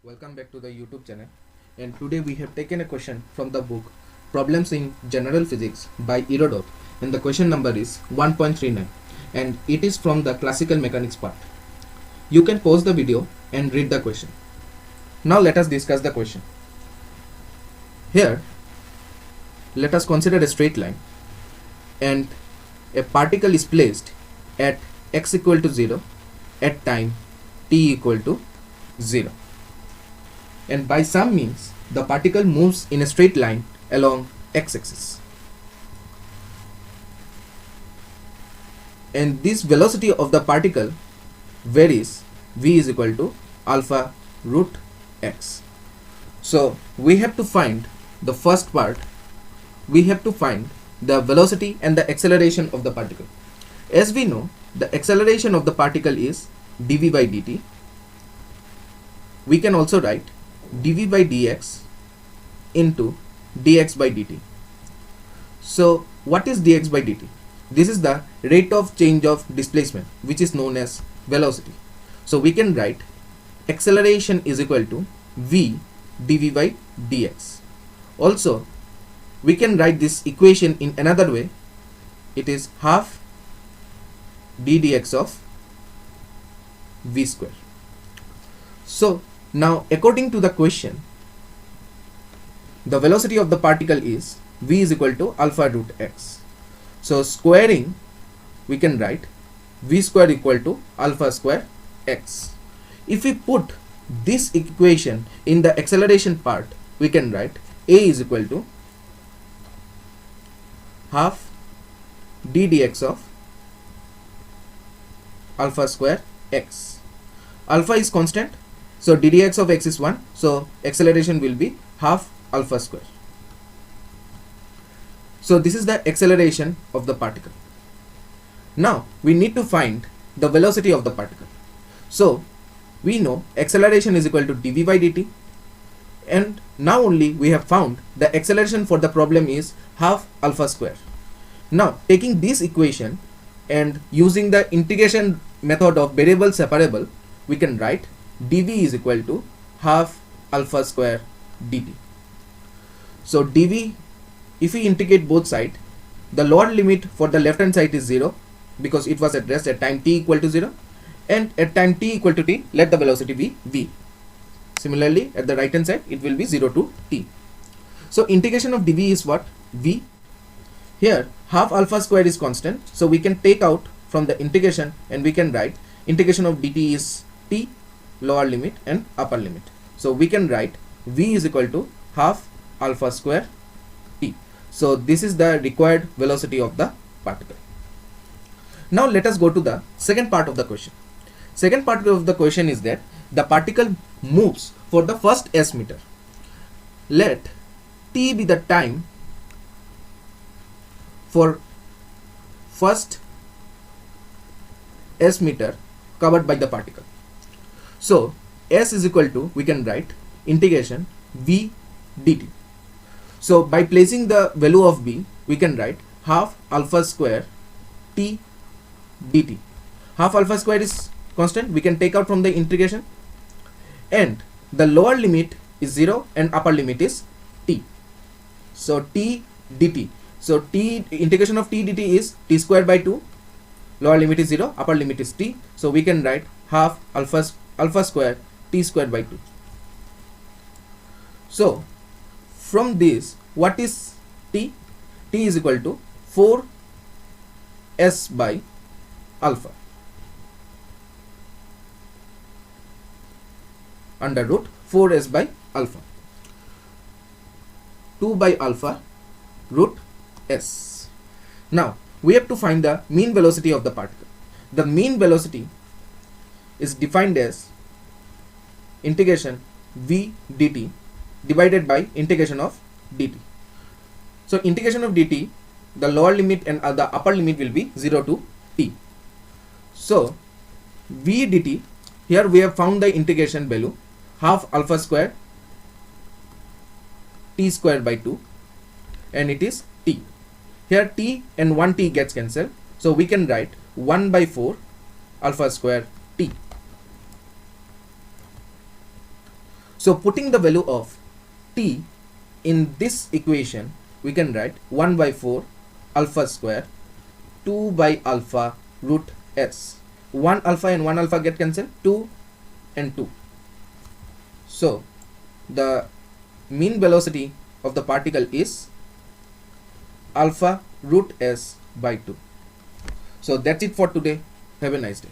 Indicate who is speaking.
Speaker 1: Welcome back to the YouTube channel, and today we have taken a question from the book Problems in General Physics by Irodov, and the question number is 1.39 and it is from the classical mechanics part. You can pause the video and read the question. Now let us discuss the question. Here let us consider a straight line and a particle is placed at x equal to 0 at time t equal to 0. And by some means the particle moves in a straight line along x-axis, and this velocity of the particle varies. V is equal to alpha root x. So we have to find the first part. We have to find the velocity and the acceleration of the particle. As we know, the acceleration of the particle is dv by dt. We can also write dv by dx into dx by dt. So what is dx by dt? This is the rate of change of displacement, which is known as velocity. So we can write acceleration is equal to v dv by dx. Also we can write this equation in another way. It is half d dx of v square. So now, according to the question, the velocity of the particle is v is equal to alpha root x. So squaring, we can write v square equal to alpha square x. If we put this equation in the acceleration part, we can write a is equal to half d dx of alpha square x. Alpha is constant, so d dx of x is 1, so acceleration will be half alpha square. So this is the acceleration of the particle. Now we need to find the velocity of the particle. So we know acceleration is equal to dv by dt, and now only we have found the acceleration for the problem is half alpha square. Now taking this equation and using the integration method of variable separable, we can write dv is equal to half alpha square dt. So dv, if we integrate both sides, the lower limit for the left hand side is 0 because it was at rest at time t equal to 0, and at time t equal to t, let the velocity be v. Similarly at the right hand side it will be 0 to t. So integration of dv is what? V. Here half alpha square is constant, so we can take out from the integration and we can write integration of dt is t, lower limit and upper limit. So we can write v is equal to half alpha square t. So this is the required velocity of the particle. Now let us go to the second part of the question. Second part of the question is that the particle moves for the first s meter. Let t be the time for first s meter covered by the particle. So s is equal to, we can write integration v dt. So by placing the value of v, we can write half alpha square t dt. Half alpha square is constant, we can take out from the integration, and the lower limit is 0 and upper limit is t. So t dt. So t, integration of t dt is t square by 2, lower limit is 0, upper limit is t. So we can write half alpha square t square by 2. So from this, what is t? T is equal to 4s by alpha under root 4s by alpha, 2 by alpha root s. Now we have to find the mean velocity of the particle. The mean velocity is defined as integration v dt divided by integration of dt. So integration of dt, the lower limit and the upper limit will be 0 to t. So v dt, here we have found the integration value half alpha square t square by 2, and it is t. Here t and 1t gets cancelled, so we can write 1 by 4 alpha square t. So putting the value of t in this equation, we can write 1 by 4 alpha square 2 by alpha root s. 1 alpha and 1 alpha get cancelled, 2 and 2. So the mean velocity of the particle is alpha root s by 2. So that's it for today. Have a nice day.